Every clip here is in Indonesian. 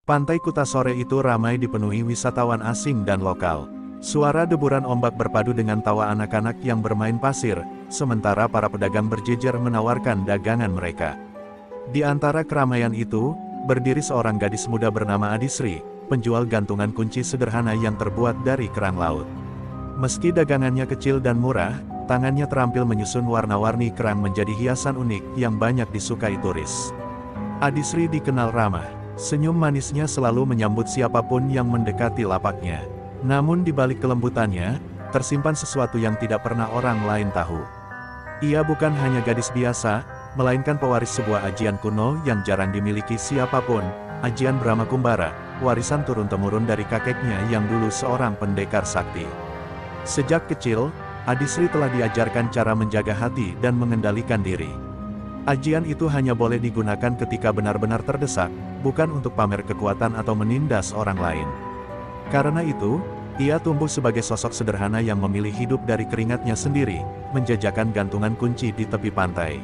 Pantai Kuta sore itu ramai dipenuhi wisatawan asing dan lokal. Suara deburan ombak berpadu dengan tawa anak-anak yang bermain pasir, sementara para pedagang berjejer menawarkan dagangan mereka. Di antara keramaian itu, berdiri seorang gadis muda bernama Adisri, penjual gantungan kunci sederhana yang terbuat dari kerang laut. Meski dagangannya kecil dan murah, tangannya terampil menyusun warna-warni kerang menjadi hiasan unik yang banyak disukai turis. Adisri dikenal ramah. Senyum manisnya selalu menyambut siapapun yang mendekati lapaknya. Namun di balik kelembutannya, tersimpan sesuatu yang tidak pernah orang lain tahu. Ia bukan hanya gadis biasa, melainkan pewaris sebuah ajian kuno yang jarang dimiliki siapapun, ajian Brahma Kumbara, warisan turun-temurun dari kakeknya yang dulu seorang pendekar sakti. Sejak kecil, Adisri telah diajarkan cara menjaga hati dan mengendalikan diri. Ajian itu hanya boleh digunakan ketika benar-benar terdesak, bukan untuk pamer kekuatan atau menindas orang lain. Karena itu, ia tumbuh sebagai sosok sederhana yang memilih hidup dari keringatnya sendiri, menjajakan gantungan kunci di tepi pantai.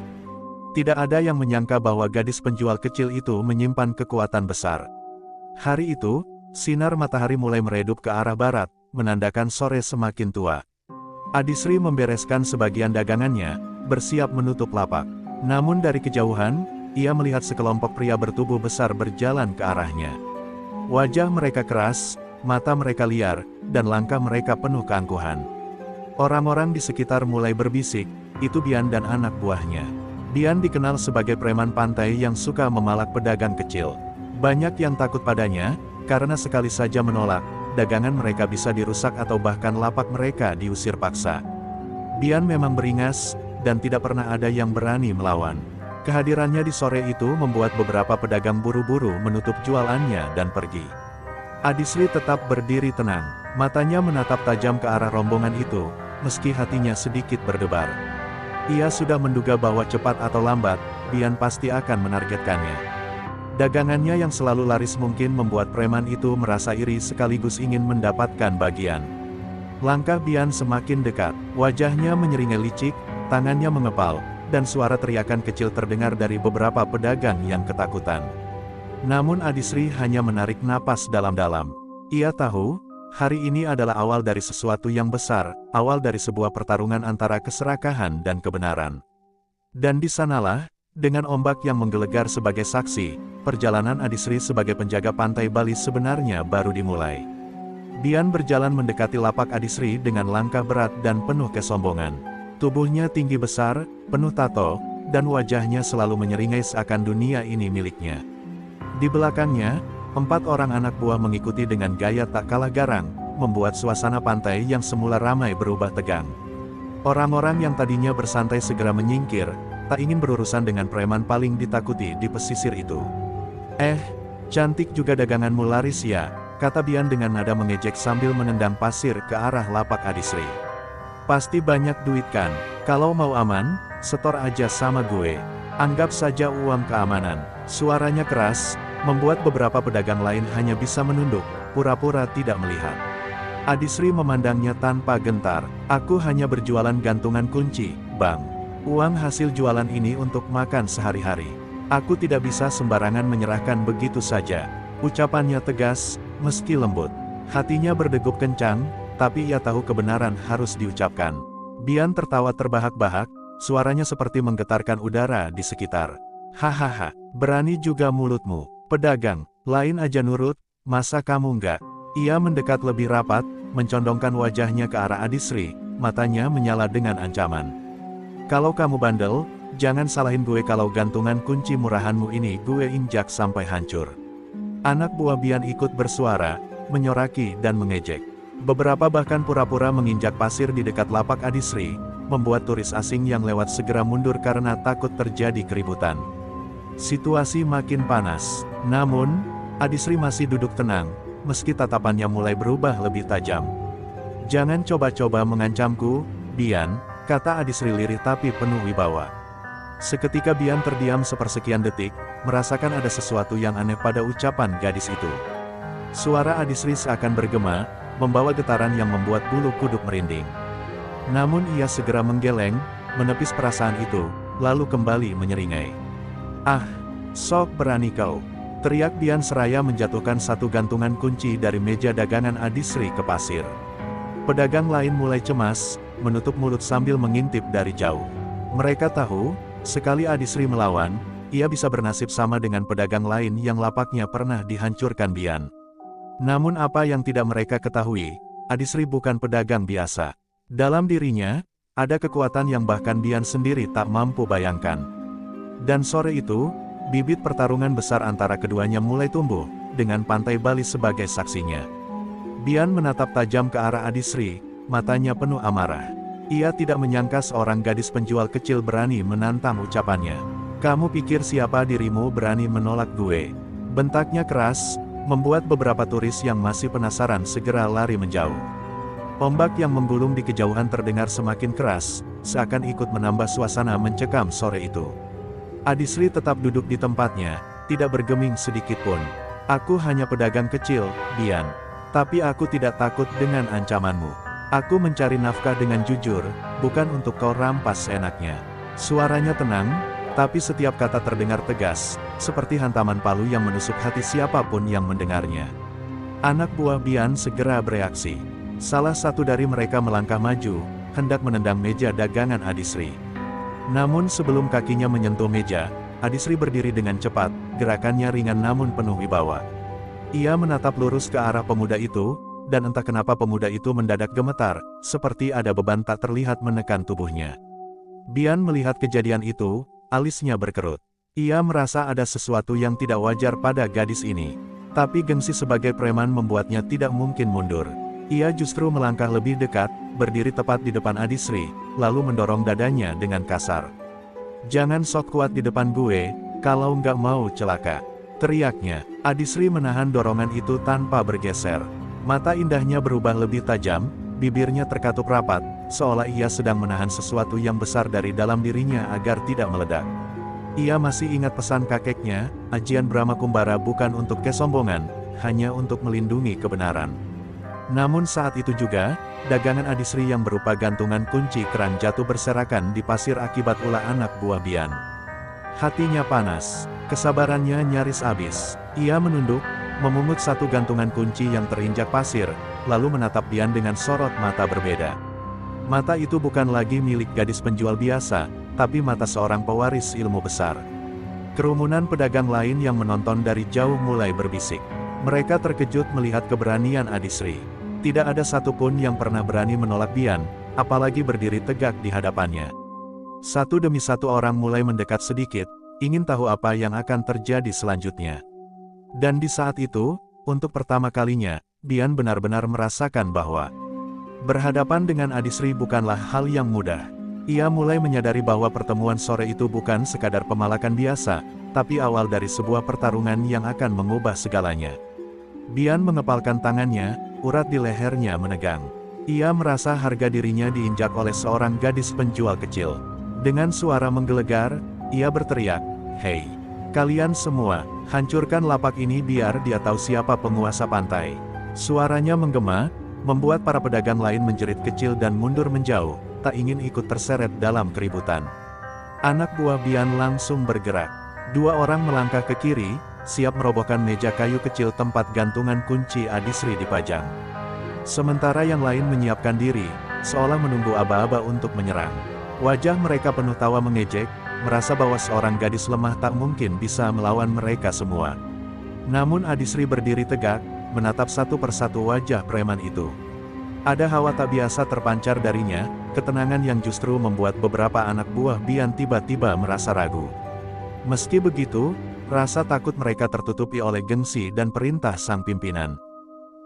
Tidak ada yang menyangka bahwa gadis penjual kecil itu menyimpan kekuatan besar. Hari itu, sinar matahari mulai meredup ke arah barat, menandakan sore semakin tua. Adisri membereskan sebagian dagangannya, bersiap menutup lapak. Namun dari kejauhan, ia melihat sekelompok pria bertubuh besar berjalan ke arahnya. Wajah mereka keras, mata mereka liar, dan langkah mereka penuh keangkuhan. Orang-orang di sekitar mulai berbisik, itu Bian dan anak buahnya. Bian dikenal sebagai preman pantai yang suka memalak pedagang kecil. Banyak yang takut padanya, karena sekali saja menolak, dagangan mereka bisa dirusak atau bahkan lapak mereka diusir paksa. Bian memang beringas, dan tidak pernah ada yang berani melawan. Kehadirannya di sore itu membuat beberapa pedagang buru-buru menutup jualannya dan pergi. Adisri tetap berdiri tenang, matanya menatap tajam ke arah rombongan itu, meski hatinya sedikit berdebar. Ia sudah menduga bahwa cepat atau lambat, Bian pasti akan menargetkannya. Dagangannya yang selalu laris mungkin membuat preman itu merasa iri sekaligus ingin mendapatkan bagian. Langkah Bian semakin dekat, wajahnya menyeringai licik, tangannya mengepal, dan suara teriakan kecil terdengar dari beberapa pedagang yang ketakutan. Namun Adisri hanya menarik napas dalam-dalam. Ia tahu, hari ini adalah awal dari sesuatu yang besar, awal dari sebuah pertarungan antara keserakahan dan kebenaran. Dan di sanalah, dengan ombak yang menggelegar sebagai saksi, perjalanan Adisri sebagai penjaga pantai Bali sebenarnya baru dimulai. Bian berjalan mendekati lapak Adisri dengan langkah berat dan penuh kesombongan. Tubuhnya tinggi besar, penuh tato, dan wajahnya selalu menyeringai seakan dunia ini miliknya. Di belakangnya, 4 orang anak buah mengikuti dengan gaya tak kalah garang, membuat suasana pantai yang semula ramai berubah tegang. Orang-orang yang tadinya bersantai segera menyingkir, tak ingin berurusan dengan preman paling ditakuti di pesisir itu. Cantik juga daganganmu laris ya, kata Bian dengan nada mengejek sambil menendang pasir ke arah lapak Adisri. Pasti banyak duit kan, kalau mau aman, setor aja sama gue. Anggap saja uang keamanan. Suaranya keras, membuat beberapa pedagang lain hanya bisa menunduk, pura-pura tidak melihat. Adisri memandangnya tanpa gentar. Aku hanya berjualan gantungan kunci, Bang. Uang hasil jualan ini untuk makan sehari-hari. Aku tidak bisa sembarangan menyerahkan begitu saja. Ucapannya tegas, meski lembut. Hatinya berdegup kencang, tapi ia tahu kebenaran harus diucapkan. Bian tertawa terbahak-bahak, suaranya seperti menggetarkan udara di sekitar. Hahaha, berani juga mulutmu, pedagang, lain aja nurut, masa kamu enggak? Ia mendekat lebih rapat, mencondongkan wajahnya ke arah Adisri, matanya menyala dengan ancaman. Kalau kamu bandel, jangan salahin gue kalau gantungan kunci murahanmu ini gue injak sampai hancur. Anak buah Bian ikut bersuara, menyoraki dan mengejek. Beberapa bahkan pura-pura menginjak pasir di dekat lapak Adisri, membuat turis asing yang lewat segera mundur karena takut terjadi keributan. Situasi makin panas, namun, Adisri masih duduk tenang, meski tatapannya mulai berubah lebih tajam. Jangan coba-coba mengancamku, Bian, kata Adisri lirih tapi penuh wibawa. Seketika Bian terdiam sepersekian detik, merasakan ada sesuatu yang aneh pada ucapan gadis itu. Suara Adisri seakan bergema, membawa getaran yang membuat bulu kuduk merinding. Namun ia segera menggeleng, menepis perasaan itu, lalu kembali menyeringai. Ah, sok berani kau. Teriak Bian seraya menjatuhkan satu gantungan kunci dari meja dagangan Adisri ke pasir. Pedagang lain mulai cemas, menutup mulut sambil mengintip dari jauh. Mereka tahu, sekali Adisri melawan, ia bisa bernasib sama dengan pedagang lain yang lapaknya pernah dihancurkan Bian. Namun apa yang tidak mereka ketahui, Adisri bukan pedagang biasa. Dalam dirinya, ada kekuatan yang bahkan Bian sendiri tak mampu bayangkan. Dan sore itu, bibit pertarungan besar antara keduanya mulai tumbuh, dengan Pantai Bali sebagai saksinya. Bian menatap tajam ke arah Adisri, matanya penuh amarah. Ia tidak menyangka seorang gadis penjual kecil berani menantang ucapannya. "Kamu pikir siapa dirimu berani menolak gue?" Bentaknya keras, membuat beberapa turis yang masih penasaran segera lari menjauh. Ombak yang menggulung di kejauhan terdengar semakin keras, seakan ikut menambah suasana mencekam sore itu. Adisri tetap duduk di tempatnya, tidak bergeming sedikit pun. "Aku hanya pedagang kecil, Bian. Tapi aku tidak takut dengan ancamanmu. Aku mencari nafkah dengan jujur, bukan untuk kau rampas seenaknya." Suaranya tenang, tapi setiap kata terdengar tegas, seperti hantaman palu yang menusuk hati siapapun yang mendengarnya. Anak buah Bian segera bereaksi. Salah satu dari mereka melangkah maju, hendak menendang meja dagangan Adisri. Namun sebelum kakinya menyentuh meja, Adisri berdiri dengan cepat, gerakannya ringan namun penuh wibawa. Ia menatap lurus ke arah pemuda itu, dan entah kenapa pemuda itu mendadak gemetar, seperti ada beban tak terlihat menekan tubuhnya. Bian melihat kejadian itu, alisnya berkerut. Ia merasa ada sesuatu yang tidak wajar pada gadis ini. Tapi gengsi sebagai preman membuatnya tidak mungkin mundur. Ia justru melangkah lebih dekat, berdiri tepat di depan Adisri, lalu mendorong dadanya dengan kasar. "Jangan sok kuat di depan gue, kalau nggak mau celaka," teriaknya. Adisri menahan dorongan itu tanpa bergeser. Mata indahnya berubah lebih tajam, bibirnya terkatup rapat, seolah ia sedang menahan sesuatu yang besar dari dalam dirinya agar tidak meledak. Ia masih ingat pesan kakeknya, ajian Brahma Kumbara bukan untuk kesombongan, hanya untuk melindungi kebenaran. Namun saat itu juga, dagangan Adisri yang berupa gantungan kunci keran jatuh berserakan di pasir akibat ulah anak buah Bian. Hatinya panas, kesabarannya nyaris habis. Ia menunduk, memungut satu gantungan kunci yang terinjak pasir, lalu menatap Bian dengan sorot mata berbeda. Mata itu bukan lagi milik gadis penjual biasa, tapi mata seorang pewaris ilmu besar. Kerumunan pedagang lain yang menonton dari jauh mulai berbisik. Mereka terkejut melihat keberanian Adisri. Tidak ada satupun yang pernah berani menolak Bian, apalagi berdiri tegak di hadapannya. Satu demi satu orang mulai mendekat sedikit, ingin tahu apa yang akan terjadi selanjutnya. Dan di saat itu, untuk pertama kalinya, Bian benar-benar merasakan bahwa berhadapan dengan Adisri bukanlah hal yang mudah. Ia mulai menyadari bahwa pertemuan sore itu bukan sekadar pemalakan biasa, tapi awal dari sebuah pertarungan yang akan mengubah segalanya. Bian mengepalkan tangannya, urat di lehernya menegang. Ia merasa harga dirinya diinjak oleh seorang gadis penjual kecil. Dengan suara menggelegar, ia berteriak, "Hei, kalian semua, hancurkan lapak ini biar dia tahu siapa penguasa pantai." Suaranya menggema, membuat para pedagang lain menjerit kecil dan mundur menjauh, tak ingin ikut terseret dalam keributan. Anak buah Bian langsung bergerak. Dua orang melangkah ke kiri, siap merobohkan meja kayu kecil tempat gantungan kunci Adisri dipajang. Sementara yang lain menyiapkan diri, seolah menunggu aba-aba untuk menyerang. Wajah mereka penuh tawa mengejek, merasa bahwa seorang gadis lemah tak mungkin bisa melawan mereka semua. Namun Adisri berdiri tegak, menatap satu persatu wajah preman itu. Ada hawa tak biasa terpancar darinya, ketenangan yang justru membuat beberapa anak buah Bian tiba-tiba merasa ragu. Meski begitu, rasa takut mereka tertutupi oleh gengsi dan perintah sang pimpinan.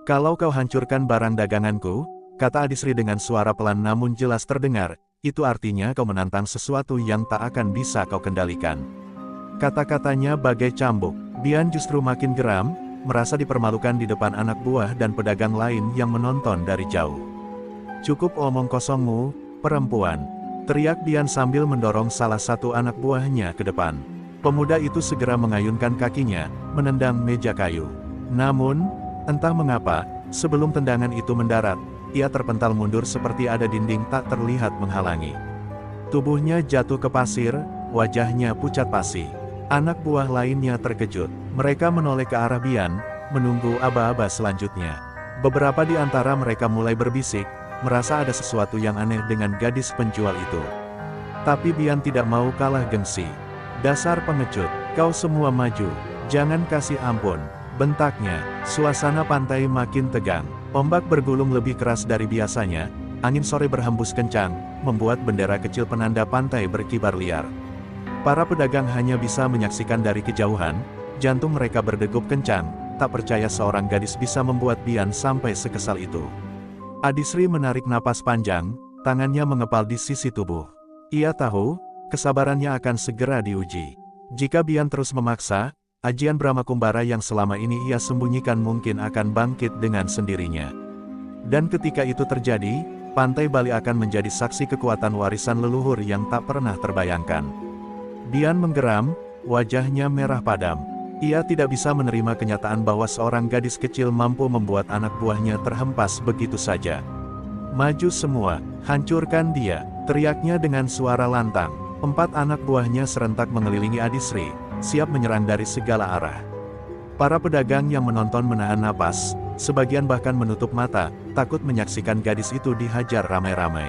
"Kalau kau hancurkan barang daganganku," kata Adisri dengan suara pelan namun jelas terdengar, "itu artinya kau menantang sesuatu yang tak akan bisa kau kendalikan." Kata-katanya bagai cambuk. Bian justru makin geram, merasa dipermalukan di depan anak buah dan pedagang lain yang menonton dari jauh. "Cukup omong kosongmu, perempuan," teriak Bian sambil mendorong salah satu anak buahnya ke depan. Pemuda itu segera mengayunkan kakinya, menendang meja kayu. Namun, entah mengapa, sebelum tendangan itu mendarat, ia terpental mundur seperti ada dinding tak terlihat menghalangi. Tubuhnya jatuh ke pasir, wajahnya pucat pasi. Anak buah lainnya terkejut. Mereka menoleh ke arah Bian, menunggu aba-aba selanjutnya. Beberapa di antara mereka mulai berbisik, merasa ada sesuatu yang aneh dengan gadis penjual itu. Tapi Bian tidak mau kalah gengsi. "Dasar pengecut, kau semua maju, jangan kasih ampun," bentaknya. Suasana pantai makin tegang. Ombak bergulung lebih keras dari biasanya, angin sore berhembus kencang, membuat bendera kecil penanda pantai berkibar liar. Para pedagang hanya bisa menyaksikan dari kejauhan, jantung mereka berdegup kencang, tak percaya seorang gadis bisa membuat Bian sampai sekesal itu. Adisri menarik napas panjang, tangannya mengepal di sisi tubuh. Ia tahu, kesabarannya akan segera diuji. Jika Bian terus memaksa, ajian Brahmakumbara yang selama ini ia sembunyikan mungkin akan bangkit dengan sendirinya. Dan ketika itu terjadi, Pantai Bali akan menjadi saksi kekuatan warisan leluhur yang tak pernah terbayangkan. Bian menggeram, wajahnya merah padam. Ia tidak bisa menerima kenyataan bahwa seorang gadis kecil mampu membuat anak buahnya terhempas begitu saja. "Maju semua, hancurkan dia," teriaknya dengan suara lantang. 4 anak buahnya serentak mengelilingi Adisri, siap menyerang dari segala arah. Para pedagang yang menonton menahan napas, sebagian bahkan menutup mata, takut menyaksikan gadis itu dihajar ramai-ramai.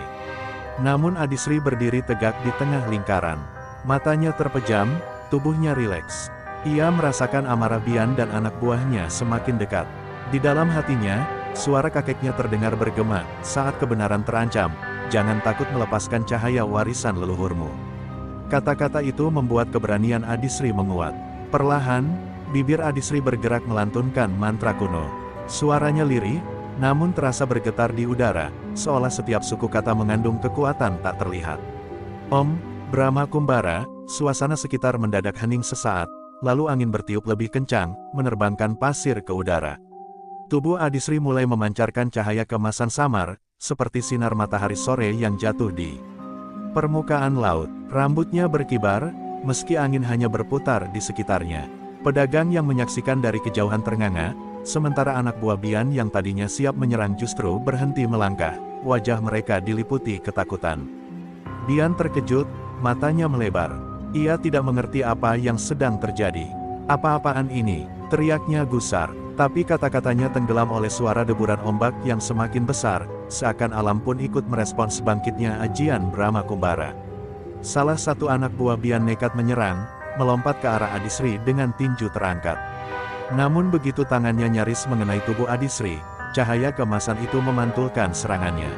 Namun Adisri berdiri tegak di tengah lingkaran. Matanya terpejam, tubuhnya rileks. Ia merasakan amarah Bian dan anak buahnya semakin dekat. Di dalam hatinya, suara kakeknya terdengar bergema, "Saat kebenaran terancam, jangan takut melepaskan cahaya warisan leluhurmu." Kata-kata itu membuat keberanian Adisri menguat. Perlahan, bibir Adisri bergerak melantunkan mantra kuno. Suaranya lirih, namun terasa bergetar di udara, seolah setiap suku kata mengandung kekuatan tak terlihat. "Om Brahmakumbara," suasana sekitar mendadak hening sesaat, lalu angin bertiup lebih kencang, menerbangkan pasir ke udara. Tubuh Adisri mulai memancarkan cahaya kemasan samar, seperti sinar matahari sore yang jatuh di permukaan laut. Rambutnya berkibar, meski angin hanya berputar di sekitarnya. Pedagang yang menyaksikan dari kejauhan ternganga, sementara anak buah Bian yang tadinya siap menyerang justru berhenti melangkah, wajah mereka diliputi ketakutan. Bian terkejut, matanya melebar. Ia tidak mengerti apa yang sedang terjadi. "Apa-apaan ini?" teriaknya gusar. Tapi kata-katanya tenggelam oleh suara deburan ombak yang semakin besar, seakan alam pun ikut merespons bangkitnya ajian Brahmakumbara. Salah satu anak buah Bian nekat menyerang, melompat ke arah Adisri dengan tinju terangkat. Namun begitu tangannya nyaris mengenai tubuh Adisri, cahaya kemasan itu memantulkan serangannya.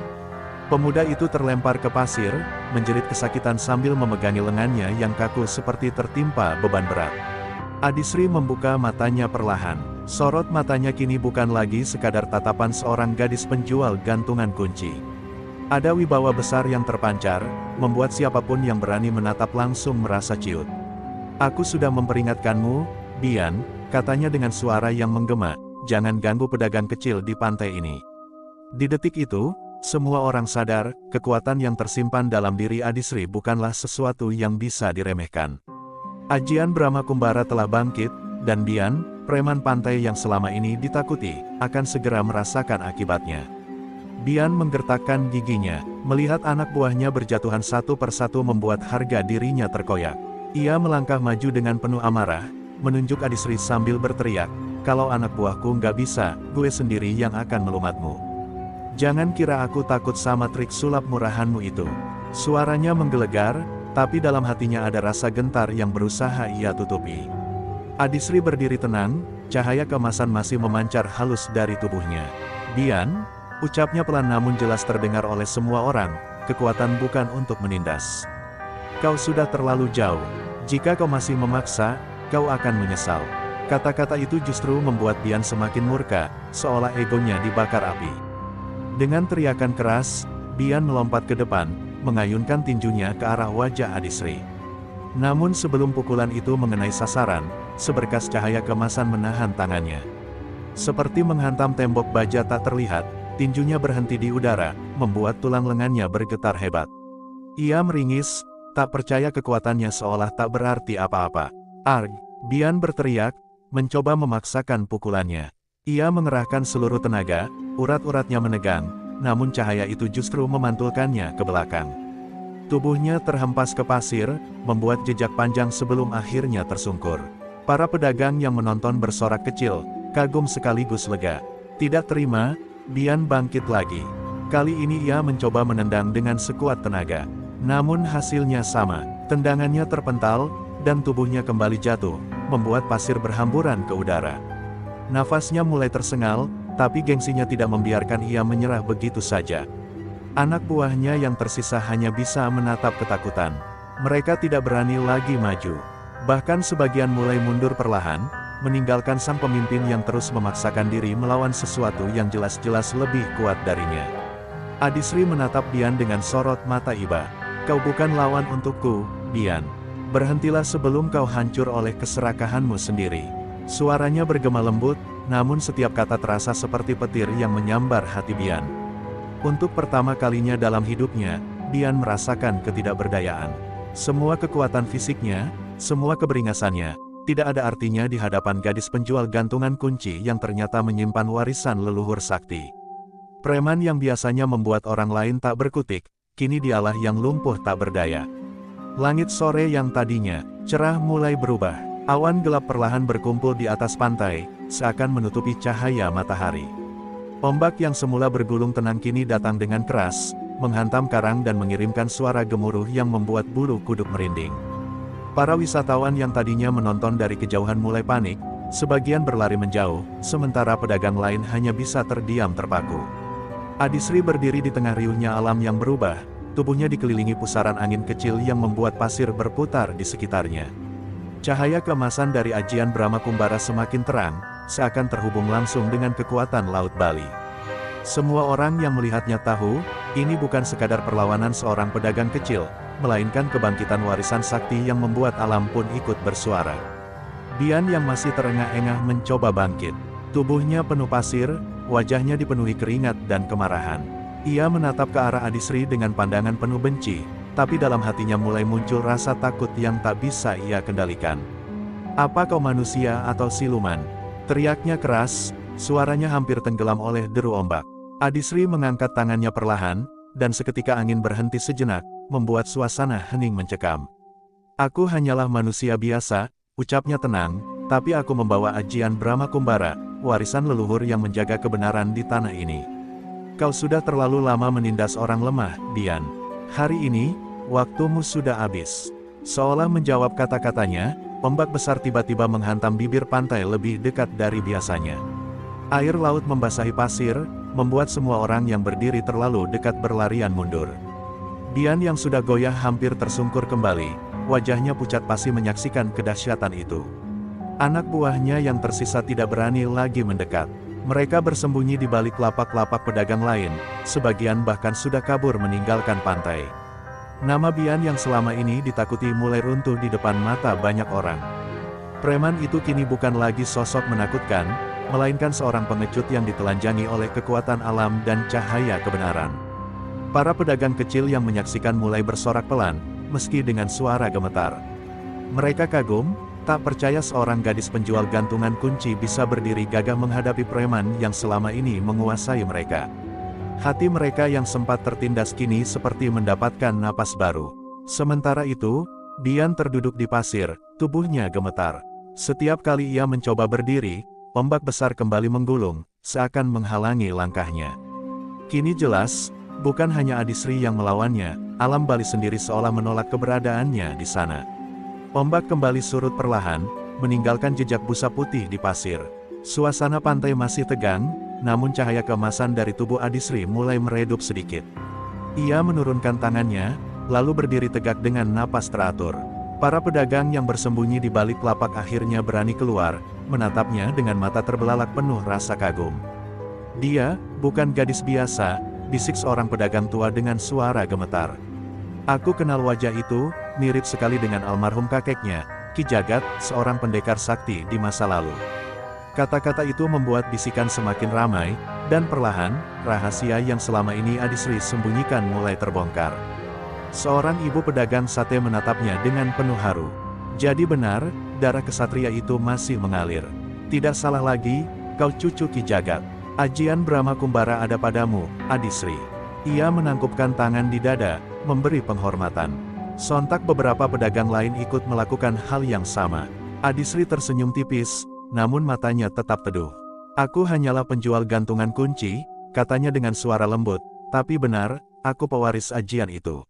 Pemuda itu terlempar ke pasir, menjerit kesakitan sambil memegangi lengannya yang kaku seperti tertimpa beban berat. Adisri membuka matanya perlahan. Sorot matanya kini bukan lagi sekadar tatapan seorang gadis penjual gantungan kunci. Ada wibawa besar yang terpancar, membuat siapapun yang berani menatap langsung merasa ciut. "Aku sudah memperingatkanmu, Bian," katanya dengan suara yang menggema, "jangan ganggu pedagang kecil di pantai ini." Di detik itu, semua orang sadar, kekuatan yang tersimpan dalam diri Adisri bukanlah sesuatu yang bisa diremehkan. Ajian Brahmakumbara telah bangkit, dan Bian, preman pantai yang selama ini ditakuti, akan segera merasakan akibatnya. Bian menggertakkan giginya, melihat anak buahnya berjatuhan satu persatu membuat harga dirinya terkoyak. Ia melangkah maju dengan penuh amarah, menunjuk Adisri sambil berteriak, "Kalau anak buahku nggak bisa, gue sendiri yang akan melumatmu. Jangan kira aku takut sama trik sulap murahanmu itu." Suaranya menggelegar, tapi dalam hatinya ada rasa gentar yang berusaha ia tutupi. Adisri berdiri tenang, cahaya kemasan masih memancar halus dari tubuhnya. "Bian," ucapnya pelan namun jelas terdengar oleh semua orang, "kekuatan bukan untuk menindas. Kau sudah terlalu jauh. Jika kau masih memaksa, kau akan menyesal." Kata-kata itu justru membuat Bian semakin murka, seolah egonya dibakar api. Dengan teriakan keras, Bian melompat ke depan, mengayunkan tinjunya ke arah wajah Adisri. Namun sebelum pukulan itu mengenai sasaran, seberkas cahaya kemasan menahan tangannya. Seperti menghantam tembok baja tak terlihat, tinjunya berhenti di udara, membuat tulang lengannya bergetar hebat. Ia meringis, tak percaya kekuatannya seolah tak berarti apa-apa. "Arg!" Bian berteriak, mencoba memaksakan pukulannya. Ia mengerahkan seluruh tenaga, urat-uratnya menegang, namun cahaya itu justru memantulkannya ke belakang. Tubuhnya terhempas ke pasir, membuat jejak panjang sebelum akhirnya tersungkur. Para pedagang yang menonton bersorak kecil, kagum sekaligus lega. Tidak terima, Bian bangkit lagi. Kali ini ia mencoba menendang dengan sekuat tenaga. Namun hasilnya sama, tendangannya terpental, dan tubuhnya kembali jatuh, membuat pasir berhamburan ke udara. Nafasnya mulai tersengal, tapi gengsinya tidak membiarkan ia menyerah begitu saja. Anak buahnya yang tersisa hanya bisa menatap ketakutan. Mereka tidak berani lagi maju. Bahkan sebagian mulai mundur perlahan, meninggalkan sang pemimpin yang terus memaksakan diri melawan sesuatu yang jelas-jelas lebih kuat darinya. Adisri menatap Bian dengan sorot mata iba. Kau bukan lawan untukku, Bian. Berhentilah sebelum kau hancur oleh keserakahanmu sendiri. Suaranya bergema lembut, namun setiap kata terasa seperti petir yang menyambar hati Bian. Untuk pertama kalinya dalam hidupnya, Bian merasakan ketidakberdayaan. Semua kekuatan fisiknya, semua keberingasannya, tidak ada artinya di hadapan gadis penjual gantungan kunci yang ternyata menyimpan warisan leluhur sakti. Preman yang biasanya membuat orang lain tak berkutik, kini dialah yang lumpuh tak berdaya. Langit sore yang tadinya cerah mulai berubah. Awan gelap perlahan berkumpul di atas pantai, seakan menutupi cahaya matahari. Ombak yang semula bergulung tenang kini datang dengan keras, menghantam karang dan mengirimkan suara gemuruh yang membuat bulu kuduk merinding. Para wisatawan yang tadinya menonton dari kejauhan mulai panik, sebagian berlari menjauh, sementara pedagang lain hanya bisa terdiam terpaku. Adisri berdiri di tengah riuhnya alam yang berubah, tubuhnya dikelilingi pusaran angin kecil yang membuat pasir berputar di sekitarnya. Cahaya keemasan dari ajian Brahma Kumbara semakin terang, seakan terhubung langsung dengan kekuatan Laut Bali. Semua orang yang melihatnya tahu, ini bukan sekadar perlawanan seorang pedagang kecil, melainkan kebangkitan warisan sakti yang membuat alam pun ikut bersuara. Bian yang masih terengah-engah mencoba bangkit. Tubuhnya penuh pasir, wajahnya dipenuhi keringat dan kemarahan. Ia menatap ke arah Adisri dengan pandangan penuh benci, tapi dalam hatinya mulai muncul rasa takut yang tak bisa ia kendalikan. Apa kau manusia atau siluman? Teriaknya keras, suaranya hampir tenggelam oleh deru ombak. Adisri mengangkat tangannya perlahan, dan seketika angin berhenti sejenak, membuat suasana hening mencekam. Aku hanyalah manusia biasa, ucapnya tenang, tapi aku membawa ajian Brahma Kumbara, warisan leluhur yang menjaga kebenaran di tanah ini. Kau sudah terlalu lama menindas orang lemah, Bian. Hari ini, waktumu sudah habis. Seolah menjawab kata-katanya, ombak besar tiba-tiba menghantam bibir pantai lebih dekat dari biasanya. Air laut membasahi pasir, membuat semua orang yang berdiri terlalu dekat berlarian mundur. Bian yang sudah goyah hampir tersungkur kembali, wajahnya pucat pasi menyaksikan kedahsyatan itu. Anak buahnya yang tersisa tidak berani lagi mendekat. Mereka bersembunyi di balik lapak-lapak pedagang lain, sebagian bahkan sudah kabur meninggalkan pantai. Nama Bian yang selama ini ditakuti mulai runtuh di depan mata banyak orang. Preman itu kini bukan lagi sosok menakutkan, melainkan seorang pengecut yang ditelanjangi oleh kekuatan alam dan cahaya kebenaran. Para pedagang kecil yang menyaksikan mulai bersorak pelan, meski dengan suara gemetar. Mereka kagum, tak percaya seorang gadis penjual gantungan kunci bisa berdiri gagah menghadapi preman yang selama ini menguasai mereka. Hati mereka yang sempat tertindas kini seperti mendapatkan napas baru. Sementara itu, Bian terduduk di pasir, tubuhnya gemetar. Setiap kali ia mencoba berdiri, ombak besar kembali menggulung, seakan menghalangi langkahnya. Kini jelas, bukan hanya Adisri yang melawannya, alam Bali sendiri seolah menolak keberadaannya di sana. Ombak kembali surut perlahan, meninggalkan jejak busa putih di pasir. Suasana pantai masih tegang, namun cahaya keemasan dari tubuh Adisri mulai meredup sedikit. Ia menurunkan tangannya, lalu berdiri tegak dengan napas teratur. Para pedagang yang bersembunyi di balik lapak akhirnya berani keluar, menatapnya dengan mata terbelalak penuh rasa kagum. Dia, bukan gadis biasa, bisik seorang pedagang tua dengan suara gemetar. Aku kenal wajah itu, mirip sekali dengan almarhum kakeknya, Ki Jagat, seorang pendekar sakti di masa lalu. Kata-kata itu membuat bisikan semakin ramai, dan perlahan, rahasia yang selama ini Adisri sembunyikan mulai terbongkar. Seorang ibu pedagang sate menatapnya dengan penuh haru. Jadi benar, darah kesatria itu masih mengalir. Tidak salah lagi, kau cucu Ki Jagat. Ajian Brahma Kumbara ada padamu, Adisri. Ia menangkupkan tangan di dada, memberi penghormatan. Sontak beberapa pedagang lain ikut melakukan hal yang sama. Adisri tersenyum tipis, namun matanya tetap teduh. Aku hanyalah penjual gantungan kunci, katanya dengan suara lembut, tapi benar, aku pewaris ajian itu.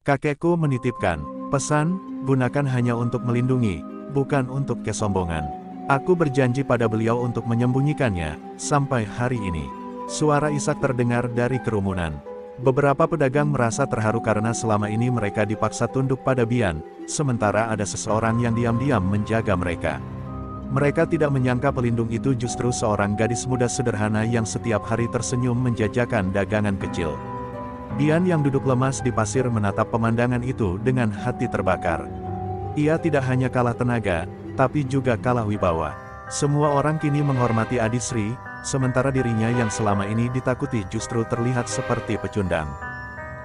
Kakekku menitipkan, pesan, gunakan hanya untuk melindungi, bukan untuk kesombongan. Aku berjanji pada beliau untuk menyembunyikannya, sampai hari ini. Suara isak terdengar dari kerumunan. Beberapa pedagang merasa terharu karena selama ini mereka dipaksa tunduk pada Bian, sementara ada seseorang yang diam-diam menjaga mereka. Mereka tidak menyangka pelindung itu justru seorang gadis muda sederhana yang setiap hari tersenyum menjajakan dagangan kecil. Bian yang duduk lemas di pasir menatap pemandangan itu dengan hati terbakar. Ia tidak hanya kalah tenaga, tapi juga kalah wibawa. Semua orang kini menghormati Adisri, sementara dirinya yang selama ini ditakuti justru terlihat seperti pecundang.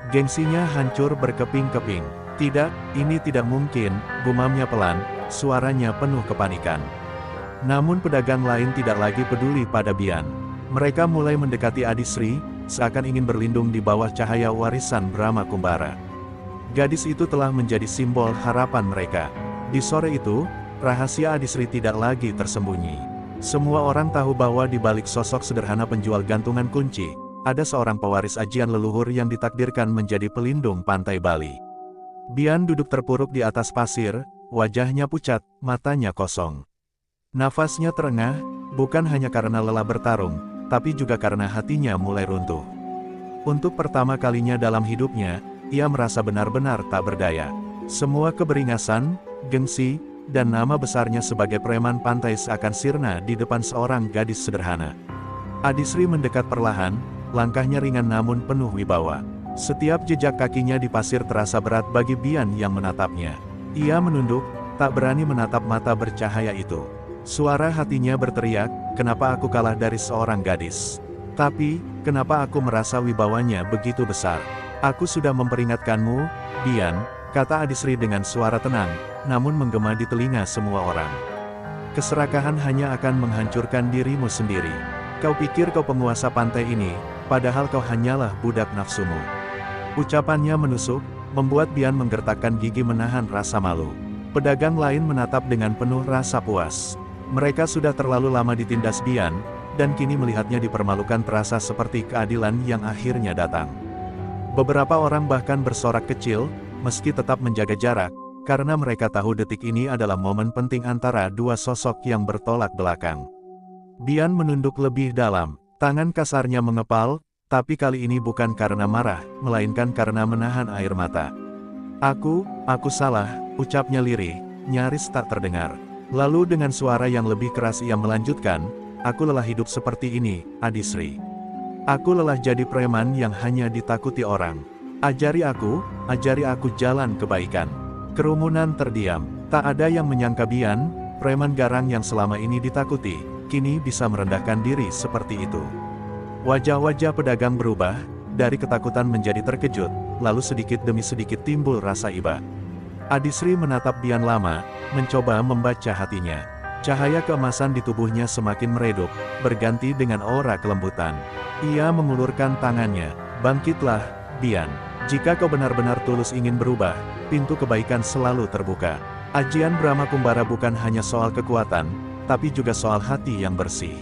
Gengsinya hancur berkeping-keping. Tidak, ini tidak mungkin, gumamnya pelan, suaranya penuh kepanikan. Namun pedagang lain tidak lagi peduli pada Bian. Mereka mulai mendekati Adisri, seakan ingin berlindung di bawah cahaya warisan Brahma Kumbara. Gadis itu telah menjadi simbol harapan mereka. Di sore itu, rahasia Adisri tidak lagi tersembunyi. Semua orang tahu bahwa di balik sosok sederhana penjual gantungan kunci, ada seorang pewaris ajian leluhur yang ditakdirkan menjadi pelindung pantai Bali. Bian duduk terpuruk di atas pasir, wajahnya pucat, matanya kosong. Nafasnya terengah, bukan hanya karena lelah bertarung, tapi juga karena hatinya mulai runtuh. Untuk pertama kalinya dalam hidupnya, ia merasa benar-benar tak berdaya. Semua keberingasan, gengsi, dan nama besarnya sebagai preman pantai seakan sirna di depan seorang gadis sederhana. Adisri mendekat perlahan, langkahnya ringan namun penuh wibawa. Setiap jejak kakinya di pasir terasa berat bagi Bian yang menatapnya. Ia menunduk, tak berani menatap mata bercahaya itu. Suara hatinya berteriak, kenapa aku kalah dari seorang gadis? Tapi, kenapa aku merasa wibawanya begitu besar? Aku sudah memperingatkanmu, Bian, kata Adisri dengan suara tenang, namun menggema di telinga semua orang. Keserakahan hanya akan menghancurkan dirimu sendiri. Kau pikir kau penguasa pantai ini, padahal kau hanyalah budak nafsumu. Ucapannya menusuk, membuat Bian menggertakkan gigi menahan rasa malu. Pedagang lain menatap dengan penuh rasa puas. Mereka sudah terlalu lama ditindas Bian, dan kini melihatnya dipermalukan terasa seperti keadilan yang akhirnya datang. Beberapa orang bahkan bersorak kecil, meski tetap menjaga jarak, karena mereka tahu detik ini adalah momen penting antara dua sosok yang bertolak belakang. Bian menunduk lebih dalam, tangan kasarnya mengepal, tapi kali ini bukan karena marah, melainkan karena menahan air mata. Aku salah, ucapnya lirih, nyaris tak terdengar. Lalu dengan suara yang lebih keras ia melanjutkan, aku lelah hidup seperti ini, Adisri. Aku lelah jadi preman yang hanya ditakuti orang. Ajari aku jalan kebaikan. Kerumunan terdiam. Tak ada yang menyangka Bian, preman garang yang selama ini ditakuti, kini bisa merendahkan diri seperti itu. Wajah-wajah pedagang berubah, dari ketakutan menjadi terkejut, lalu sedikit demi sedikit timbul rasa iba. Adisri menatap Bian lama, mencoba membaca hatinya. Cahaya keemasan di tubuhnya semakin meredup, berganti dengan aura kelembutan. Ia mengulurkan tangannya, bangkitlah, Bian. Jika kau benar-benar tulus ingin berubah, pintu kebaikan selalu terbuka. Ajian Brahma Kumbara bukan hanya soal kekuatan, tapi juga soal hati yang bersih.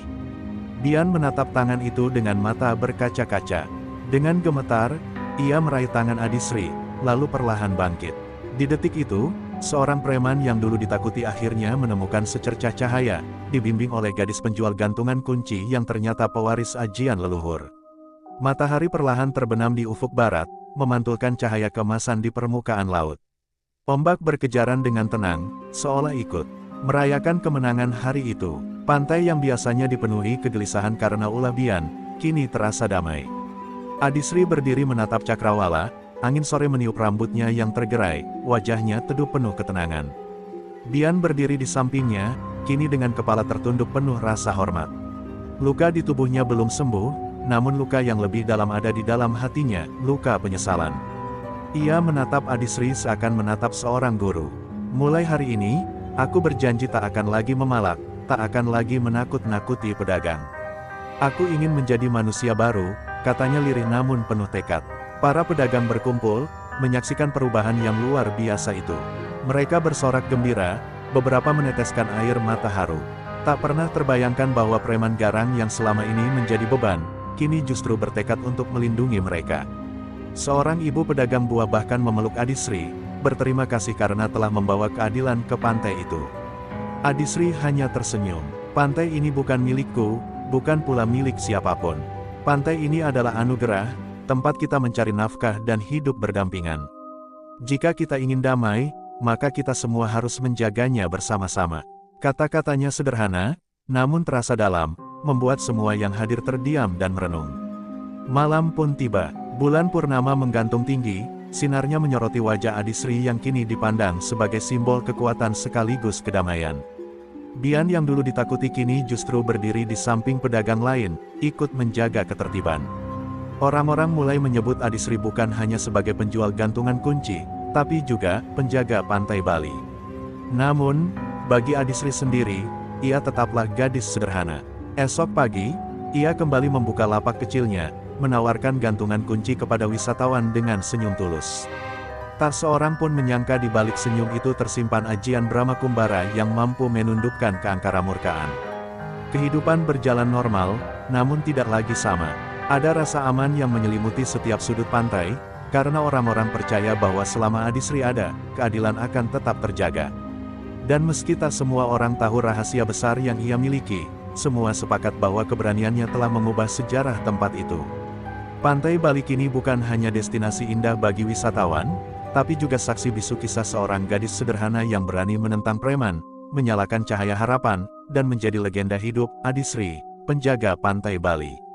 Bian menatap tangan itu dengan mata berkaca-kaca. Dengan gemetar, ia meraih tangan Adisri, lalu perlahan bangkit. Di detik itu, seorang preman yang dulu ditakuti akhirnya menemukan secercah cahaya, dibimbing oleh gadis penjual gantungan kunci yang ternyata pewaris ajian leluhur. Matahari perlahan terbenam di ufuk barat, memantulkan cahaya keemasan di permukaan laut. Ombak berkejaran dengan tenang, seolah ikut merayakan kemenangan hari itu. Pantai yang biasanya dipenuhi kegelisahan karena ulah Bian, kini terasa damai. Adisri berdiri menatap cakrawala, angin sore meniup rambutnya yang tergerai, wajahnya teduh penuh ketenangan. Bian berdiri di sampingnya, kini dengan kepala tertunduk penuh rasa hormat. Luka di tubuhnya belum sembuh, namun luka yang lebih dalam ada di dalam hatinya, luka penyesalan. Ia menatap Adisri seakan menatap seorang guru. Mulai hari ini, aku berjanji tak akan lagi memalak, tak akan lagi menakut-nakuti pedagang. Aku ingin menjadi manusia baru, katanya lirih namun penuh tekad. Para pedagang berkumpul, menyaksikan perubahan yang luar biasa itu. Mereka bersorak gembira, beberapa meneteskan air mata haru. Tak pernah terbayangkan bahwa preman garang yang selama ini menjadi beban, kini justru bertekad untuk melindungi mereka. Seorang ibu pedagang buah bahkan memeluk Adisri, berterima kasih karena telah membawa keadilan ke pantai itu. Adisri hanya tersenyum. Pantai ini bukan milikku, bukan pula milik siapapun. Pantai ini adalah anugerah, tempat kita mencari nafkah dan hidup berdampingan. Jika kita ingin damai, maka kita semua harus menjaganya bersama-sama. Kata-katanya sederhana, namun terasa dalam, membuat semua yang hadir terdiam dan merenung. Malam pun tiba, bulan purnama menggantung tinggi, sinarnya menyoroti wajah Adisri yang kini dipandang sebagai simbol kekuatan sekaligus kedamaian. Bian yang dulu ditakuti kini justru berdiri di samping pedagang lain, ikut menjaga ketertiban. Orang-orang mulai menyebut Adisri bukan hanya sebagai penjual gantungan kunci, tapi juga penjaga pantai Bali. Namun, bagi Adisri sendiri, ia tetaplah gadis sederhana. Esok pagi, ia kembali membuka lapak kecilnya, menawarkan gantungan kunci kepada wisatawan dengan senyum tulus. Tak seorang pun menyangka di balik senyum itu tersimpan ajian Brahma Kumbara yang mampu menundukkan keangkaramurkaan. Kehidupan berjalan normal, namun tidak lagi sama. Ada rasa aman yang menyelimuti setiap sudut pantai, karena orang-orang percaya bahwa selama Adisri ada, keadilan akan tetap terjaga. Dan meski tak semua orang tahu rahasia besar yang ia miliki, semua sepakat bahwa keberaniannya telah mengubah sejarah tempat itu. Pantai Bali kini bukan hanya destinasi indah bagi wisatawan, tapi juga saksi bisu kisah seorang gadis sederhana yang berani menentang preman, menyalakan cahaya harapan, dan menjadi legenda hidup, Adisri, penjaga pantai Bali.